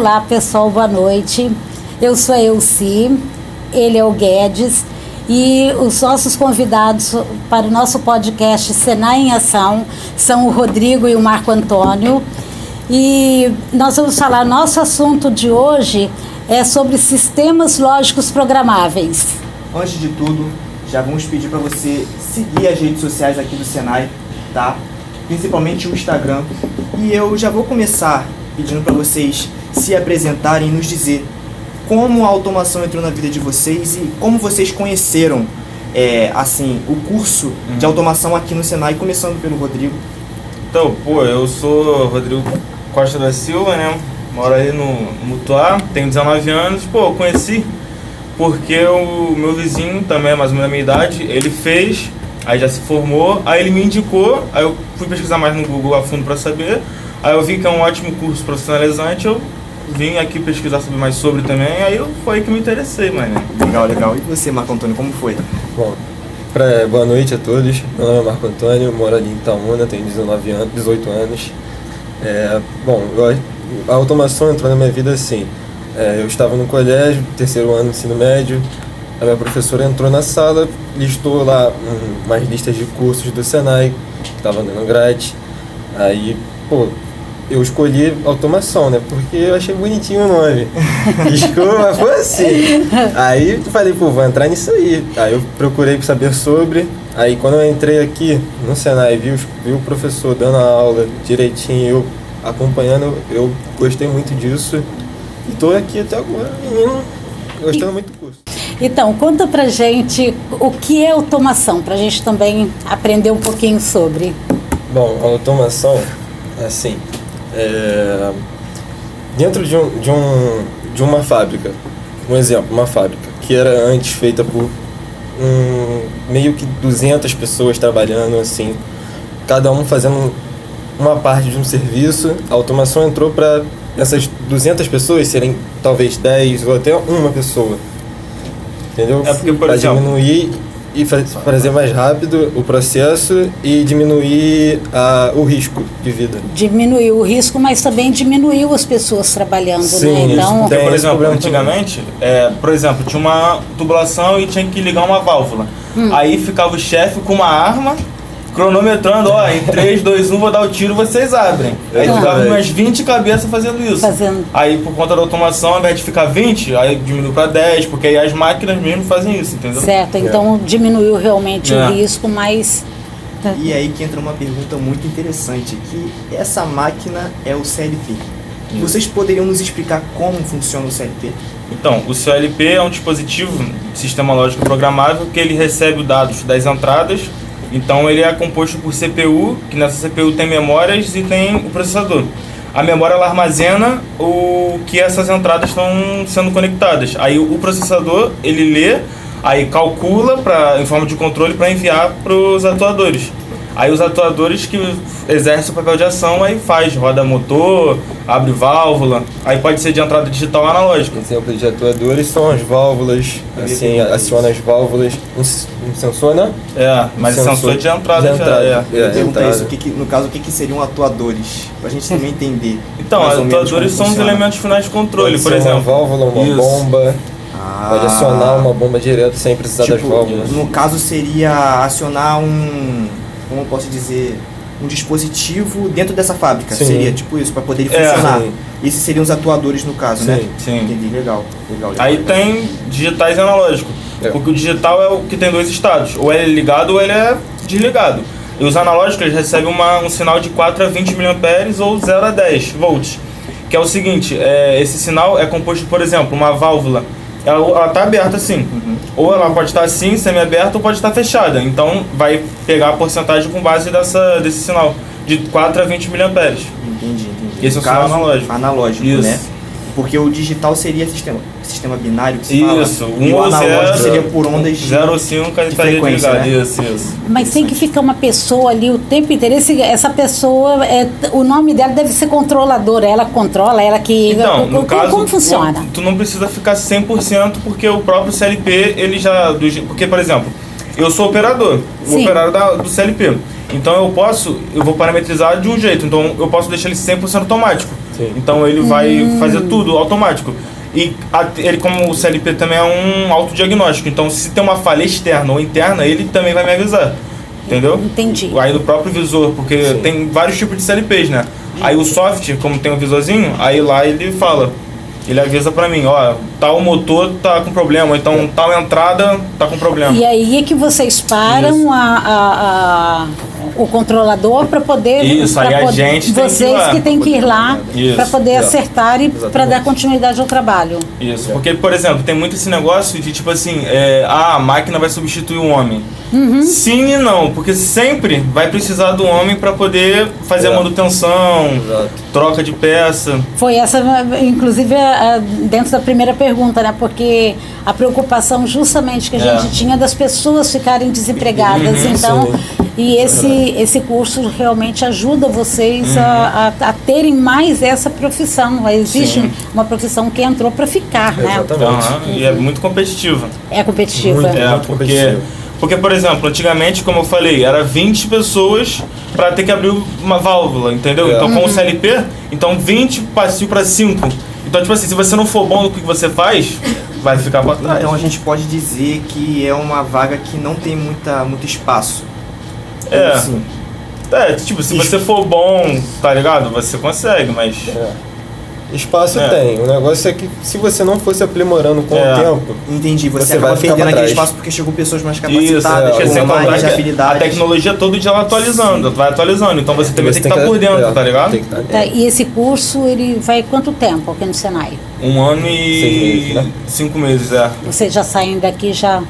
Olá pessoal, boa noite. Eu sou a Elci, ele é o Guedes e os nossos convidados para o nosso podcast Senai em Ação são o Rodrigo e o Marco Antônio. E nós vamos falar, nosso assunto de hoje é sobre sistemas lógicos programáveis. Antes de tudo, já vamos pedir para você seguir as redes sociais aqui do Senai, tá? Principalmente o Instagram. E eu já vou começar pedindo para vocês se apresentarem e nos dizer como a automação entrou na vida de vocês e como vocês conheceram o curso de automação aqui no Senai, começando pelo Rodrigo. Então, eu sou Rodrigo Costa da Silva, né? Moro aí no Mutuá, tenho 19 anos. Eu conheci porque o meu vizinho, também mais ou menos da minha idade, ele fez, aí já se formou, aí ele me indicou, aí eu fui pesquisar mais no Google a fundo para saber, aí eu vi que é um ótimo curso profissionalizante, eu vim aqui pesquisar mais sobre também, aí foi aí que me interessei, mano. Legal. E você, Marco Antônio, como foi? Bom, boa noite a todos. Meu nome é Marco Antônio, moro ali em Itaúna, tenho 18 anos. A automação entrou na minha vida assim. Eu estava no colégio, terceiro ano do ensino médio, a minha professora entrou na sala, listou lá umas listas de cursos do Senai, que estavam dando grátis. Aí, eu escolhi automação, né? Porque eu achei bonitinho o nome. Desculpa, foi assim. Aí falei, vou entrar nisso aí. Aí eu procurei saber sobre. Aí quando eu entrei aqui no Senai, vi o professor dando a aula direitinho, eu acompanhando, eu gostei muito disso. E tô aqui até agora, menino, gostando muito do curso. Então, conta pra gente o que é automação, pra gente também aprender um pouquinho sobre. Bom, a automação, assim, dentro de uma fábrica, um exemplo, uma fábrica que era antes feita por meio que 200 pessoas trabalhando, assim, cada um fazendo uma parte de um serviço. A automação entrou para essas 200 pessoas serem talvez 10 ou até uma pessoa, entendeu? É porque, por pra exemplo, diminuir e fazer mais rápido o processo e diminuir o risco de vida. Diminuiu o risco, mas também diminuiu as pessoas trabalhando, Sim, né? Então, porque, por exemplo, antigamente, tinha uma tubulação e tinha que ligar uma válvula. Aí ficava o chefe com uma arma, cronometrando, em 3, 2, 1, vou dar o tiro, vocês abrem. Aí ficava umas 20 cabeças fazendo isso. Aí, por conta da automação, ao invés de ficar 20, aí diminuiu para 10, porque aí as máquinas mesmo fazem isso, entendeu? Certo, então diminuiu realmente o risco, mas... E aí que entra uma pergunta muito interessante, que essa máquina é o CLP. Vocês poderiam nos explicar como funciona o CLP? Então, o CLP é um dispositivo, sistema lógico programável, que ele recebe os dados das entradas. Então ele é composto por CPU, que nessa CPU tem memórias e tem o processador. A memória ela armazena o que essas entradas estão sendo conectadas. Aí o processador ele lê, aí calcula em forma de controle para enviar para os atuadores. Aí os atuadores que exercem o papel de ação, aí roda motor, abre válvula, aí pode ser de entrada digital ou analógica. Exemplo de atuadores são as válvulas, assim, aciona as válvulas, um sensor, né? Mas sensor de entrada. Eu ia perguntar isso, no caso, o que seriam atuadores? Pra gente também entender. Então, atuadores são os elementos finais de controle, por exemplo. Uma válvula, uma bomba. Pode acionar uma bomba direto sem precisar das válvulas. No caso seria acionar como eu posso dizer, um dispositivo dentro dessa fábrica. Sim. Seria tipo isso, para poder funcionar. Sim. Esses seriam os atuadores no caso, né? Sim. Entendi, legal. Aí tem digitais e analógicos. Porque o digital é o que tem dois estados. Ou ele é ligado ou ele é desligado. E os analógicos eles recebem um sinal de 4 a 20 mA ou 0 a 10 volts. Que é o seguinte, esse sinal é composto, por exemplo, uma válvula. Ela está aberta assim. Ou ela pode estar assim, semi-aberta, ou pode estar fechada. Então vai pegar a porcentagem com base desse sinal, de 4 a 20 mA. Entendi. Esse é o sinal analógico. Analógico, isso. Né? Porque o digital seria sistema binário que se isso, fala. E o analógico seria por ondas de 0 ou 5, ele estaria frequência, ligado. né? Isso. Mas tem que ficar uma pessoa ali o tempo inteiro. Essa pessoa, o nome dela deve ser controladora. Ela controla, ela que... Então, no caso, como funciona? Tu não precisa ficar 100% porque o próprio CLP, ele já... Porque, por exemplo, eu sou operador, o operador do CLP. Então eu vou parametrizar de um jeito. Então eu posso deixar ele 100% automático. Sim. Sim. Então ele vai fazer tudo automático. E ele, como o CLP também é um autodiagnóstico, então se tem uma falha externa ou interna, ele também vai me avisar. Entendeu? Entendi. Aí do próprio visor, porque Sim. tem vários tipos de CLPs, né? Aí o soft, como tem um visorzinho, aí lá ele fala, ele avisa pra mim, ó, tal motor tá com problema, ou então tal entrada tá com problema. E aí é que vocês param o controlador para poder... Isso, pra aí a poder- gente tem que ir vocês lá. que tem que ir lá Isso. para poder Exato. acertar e para Exatamente. dar continuidade ao trabalho. Isso, porque, por exemplo, tem muito esse negócio de tipo assim, a máquina vai substituir o homem. Sim e não, porque sempre vai precisar do homem para poder fazer a manutenção, Exato. troca de peça. Foi essa, inclusive, dentro da primeira pergunta, né? Porque a preocupação justamente que a gente tinha das pessoas ficarem desempregadas. Então, Sim. e esse curso realmente ajuda vocês a terem mais essa profissão. Existe Sim. uma profissão que entrou para ficar, né? Exatamente. E é muito competitiva. É competitiva. Muito. Porque, competitivo. por exemplo, antigamente, como eu falei, era 20 pessoas para ter que abrir uma válvula, entendeu? É. Então com o CLP, então 20 passou para 5. Então, tipo assim, se você não for bom no que você faz, vai ficar para trás. Então a gente pode dizer que é uma vaga que não tem muito espaço. É. Assim, Tipo, se você for bom, tá ligado? Você consegue, mas... Espaço É. tem. O negócio é que se você não fosse aprimorando com É. o tempo, entendi, você Você acaba vai ficar perdendo pra aquele trás. espaço porque chegou pessoas mais Isso, capacitadas, porque sem com contar mais que a habilidades. tecnologia todo dia ela atualizando, vai atualizando, então você também tem que estar por dentro, tá ligado? Tem que estar Tá, e esse curso, ele vai quanto tempo aqui no Senai? 1 ano e 6 meses, né? 5 meses, é. Vocês já saem daqui já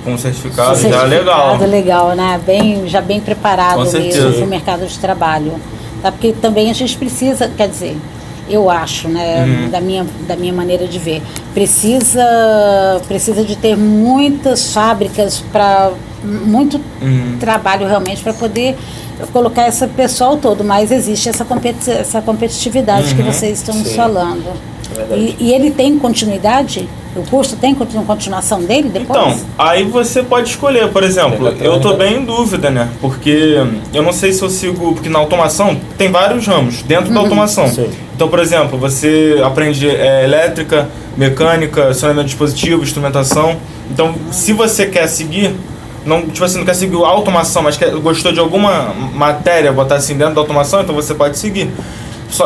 Com certificado, com já é legal. legal, né? Já bem preparado Com certeza. mesmo para o mercado de trabalho. Tá? Porque também a gente precisa, quer dizer, eu acho, né, da minha maneira de ver, precisa de ter muitas fábricas para muito trabalho realmente para poder colocar esse pessoal todo, mas existe essa competitividade que vocês estão nos Sim. falando. Verdade. E ele tem continuidade? O curso tem continuação dele depois? Então, aí você pode escolher, por exemplo, eu tô bem em dúvida, né? Porque eu não sei se eu sigo, porque na automação tem vários ramos dentro da automação. Sim. Então, por exemplo, você aprende elétrica, mecânica, acionamento de dispositivo, instrumentação. Então, se você quer seguir, não, tipo assim, não quer seguir a automação, mas gostou de alguma matéria, botar assim dentro da automação, então você pode seguir.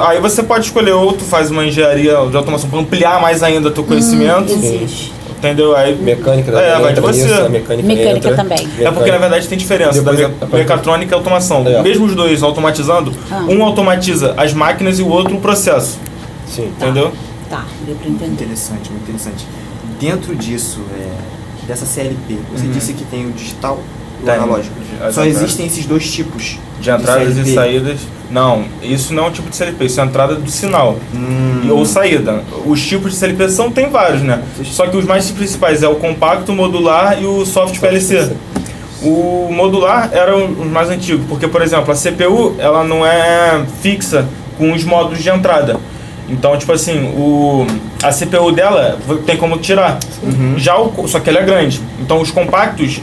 Aí você pode escolher outro, faz uma engenharia de automação para ampliar mais ainda o teu conhecimento. Existe. Entendeu? Aí Mecânica vai de entra você. nisso, a mecânica Mecânica entra. também. É porque na verdade tem diferença Depois da a parte- mecatrônica e automação. É. Mesmo os dois automatizando, um automatiza as máquinas e o outro o processo. Sim. Entendeu? Tá, deu para entender. Interessante, muito interessante. Dentro disso, dessa CLP, você disse que tem o digital e o Tem. analógico. As Só entradas. existem esses dois tipos De entradas CLP. e saídas. Não, isso não é um tipo de CLP, isso é a entrada do sinal. Ou saída. Os tipos de CLP tem vários, né? Só que os mais principais é o compacto, o modular e o soft PLC. O modular era os mais antigos, porque, por exemplo, a CPU ela não é fixa com os módulos de entrada. Então, tipo assim, a CPU dela tem como tirar. Só que ela é grande. Então, os compactos,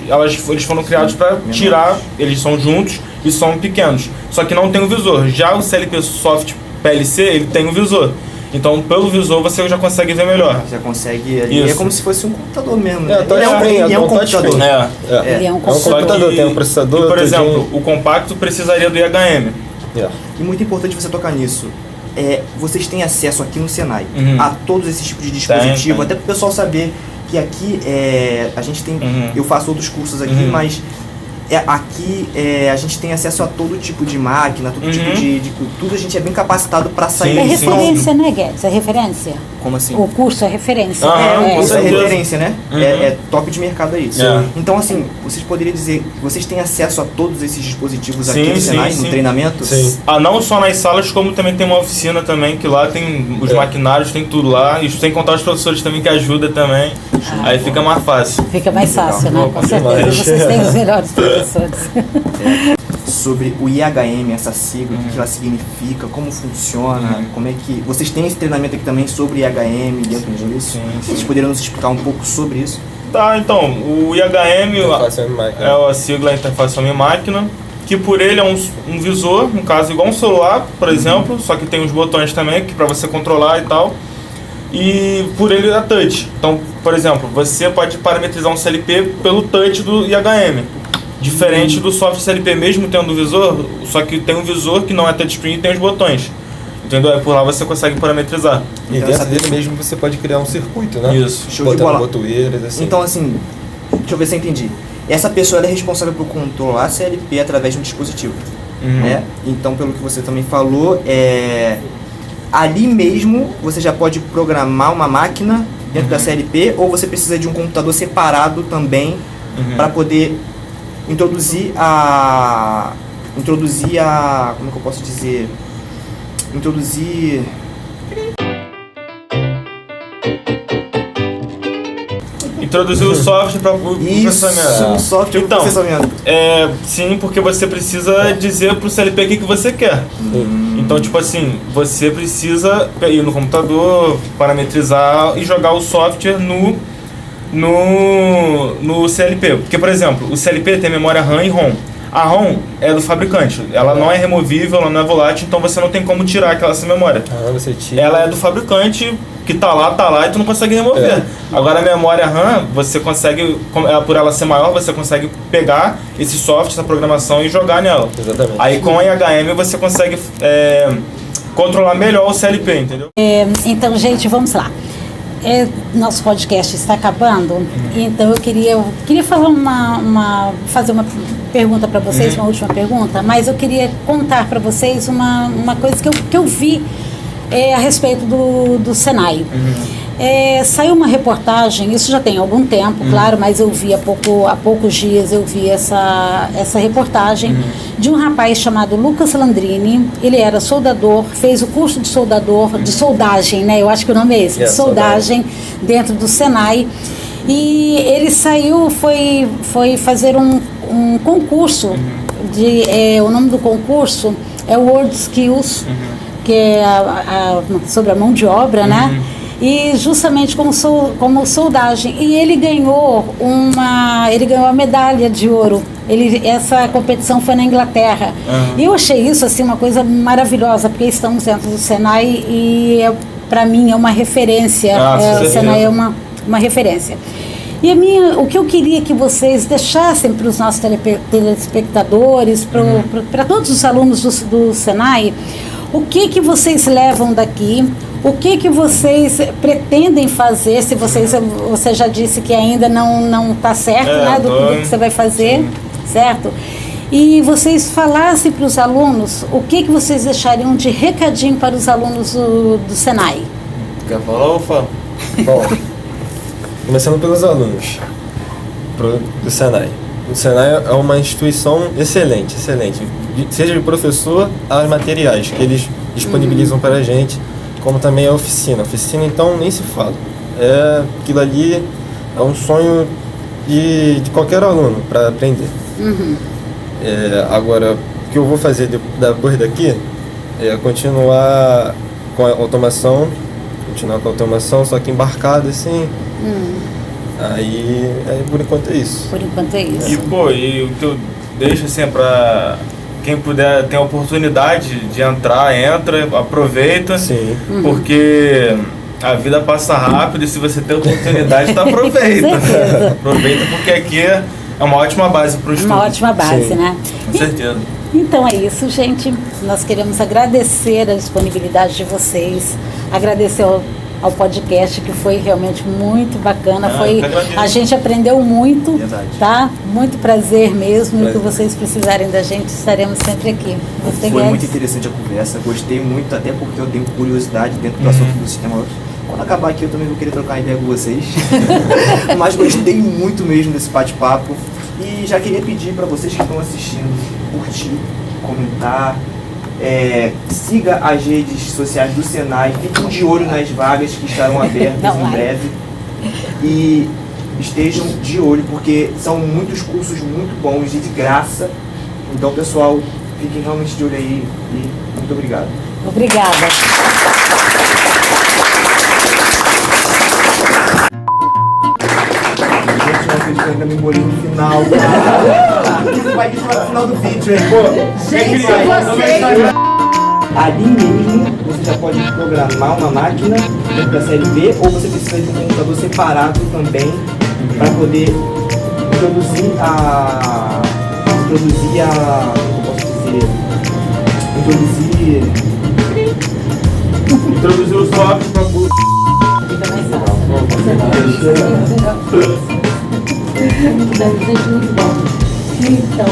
eles foram criados para tirar, eles são juntos e são pequenos. Só que não tem o visor. Já o CLP Soft PLC, ele tem o visor. Então, pelo visor, você já consegue ver melhor. Já consegue ali. Isso. É como se fosse um computador mesmo. É, Né? touchscreen, Ele é um um touchscreen. computador. Ele é um É um computador. computador, tem um processador. E, por tudinho. exemplo, o compacto precisaria do IHM. É. E muito importante você tocar nisso. Vocês têm acesso aqui no Senai a todos esses tipos de dispositivo, Tem. até para o pessoal saber que aqui a gente tem. Eu faço outros cursos aqui, mas aqui a gente tem acesso a todo tipo de máquina, todo tipo de tudo. A gente é bem capacitado para sair. Sim, É sim. referência, né, Guedes? É referência. Como assim? O curso é referência. Com Isso é certeza. referência, né? É top de mercado aí. Sim. Então, assim, vocês poderiam dizer que vocês têm acesso a todos esses dispositivos aqui Sim, no Senai, sim, no sim. treinamento? Sim. Não só nas salas, como também tem uma oficina também, que lá tem os maquinários, tem tudo lá. E sem contar os professores também que ajudam também. Aí fica mais fácil. Fica mais fácil, né? Legal. Com certeza. Demais. Vocês têm os melhores professores. Sobre o IHM, essa sigla, o que ela significa, como funciona, como é que... Vocês têm esse treinamento aqui também sobre IHM dentro disso? Sim. Vocês poderiam nos explicar um pouco sobre isso? Tá, então, o IHM Interface homem-máquina. é a sigla Interface Homem-Máquina. que por ele é um visor, no caso igual um celular, por exemplo, só que tem uns botões também que para você controlar e tal. E por ele é touch. Então, por exemplo, você pode parametrizar um CLP pelo touch do IHM. Diferente do software CLP mesmo tendo o visor, só que tem um visor que não é touchscreen e tem os botões. Entendeu? Aí por lá você consegue parametrizar. E dentro dele mesmo você pode criar um circuito, né? Isso. Show de bola. Botoeiras, assim. Então, assim, deixa eu ver se eu entendi. Essa pessoa ela é responsável por controlar a CLP através de um dispositivo. Né? Então, pelo que você também falou, ali mesmo você já pode programar uma máquina dentro da CLP, ou você precisa de um computador separado também para poder introduzir a... como que eu posso dizer? Introduzir o software para o processamento. Um software Então, para processamento. Sim, porque você precisa dizer para o CLP o que você quer. Então, tipo assim, você precisa ir no computador, parametrizar e jogar o software no CLP. Porque, por exemplo, o CLP tem memória RAM e ROM. A ROM é do fabricante, ela não é removível, ela não é volátil, então você não tem como tirar essa memória. Você tira. Ela é do fabricante, que tá lá e tu não consegue remover. Agora a memória RAM, você consegue, por ela ser maior, você consegue pegar esse software, essa programação e jogar nela. Exatamente. Aí com a IHM você consegue controlar melhor o CLP, entendeu? Então, gente, vamos lá. Nosso podcast está acabando, então eu queria falar fazer uma pergunta para vocês, uma última pergunta, mas eu queria contar para vocês uma coisa que eu vi a respeito do Senai. Saiu uma reportagem, isso já tem algum tempo, claro, mas eu vi há poucos dias eu vi essa reportagem de um rapaz chamado Lucas Landrini. Ele era soldador, fez o curso de soldagem, né? Eu acho que o nome é esse, de soldagem dentro do Senai. E ele saiu, foi fazer um concurso, o nome do concurso é World Skills, que é sobre a mão de obra, né? E justamente como soldagem. E ele ganhou a medalha de ouro. Essa competição foi na Inglaterra. E eu achei isso assim uma coisa maravilhosa, porque estamos dentro do Senai e para mim é uma referência. O Senai é uma referência. E o que eu queria que vocês deixassem para os nossos telespectadores, para todos os alunos do Senai, o que vocês levam daqui, o que vocês pretendem fazer, se você já disse que ainda não está certo, né, do que você vai fazer, certo? E vocês falassem para os alunos, o que vocês deixariam de recadinho para os alunos do Senai? Quer falar ou fala? Bom, começando pelos alunos do Senai. O Senai é uma instituição excelente, seja de professor aos materiais que eles disponibilizam para a gente, como também a oficina. Oficina, então, nem se fala. Aquilo ali é um sonho de qualquer aluno para aprender. Agora, o que eu vou fazer depois daqui é continuar com a automação, só que embarcado assim. Aí, por enquanto é isso. Por enquanto é isso. E o que eu deixo assim para quem puder ter a oportunidade de entrar, entra, aproveita. Sim. Porque a vida passa rápido e se você tem a oportunidade, aproveita. Aproveita porque aqui é uma ótima base para o estudo. Uma ótima base, né? Com certeza. Então é isso, gente. Nós queremos agradecer a disponibilidade de vocês, agradecer ao podcast, que foi realmente muito bacana. A gente aprendeu muito. Verdade. Tá? Muito prazer mesmo. E o que vocês precisarem da gente, estaremos sempre aqui. Foi muito interessante a conversa, gostei muito, até porque eu tenho curiosidade dentro do assunto do sistema. Quando acabar aqui eu também vou querer trocar ideia com vocês. Mas gostei muito mesmo desse bate-papo. E já queria pedir para vocês que estão assistindo, curtir, comentar, siga as redes sociais do Senai, fiquem de olho nas vagas que estarão abertas em breve e estejam de olho, porque são muitos cursos muito bons e de graça. Então, pessoal, fiquem realmente de olho aí e muito obrigado. Obrigada. Gente, não acredito eu ainda me embolei no final. Isso vai pro final do vídeo, hein? Gente, vocês... Ali mesmo, você já pode programar uma máquina para CLP ou você precisa de um computador separado também para poder introduzir como eu posso dizer, Introduzir o software para o... Muito bom. Então,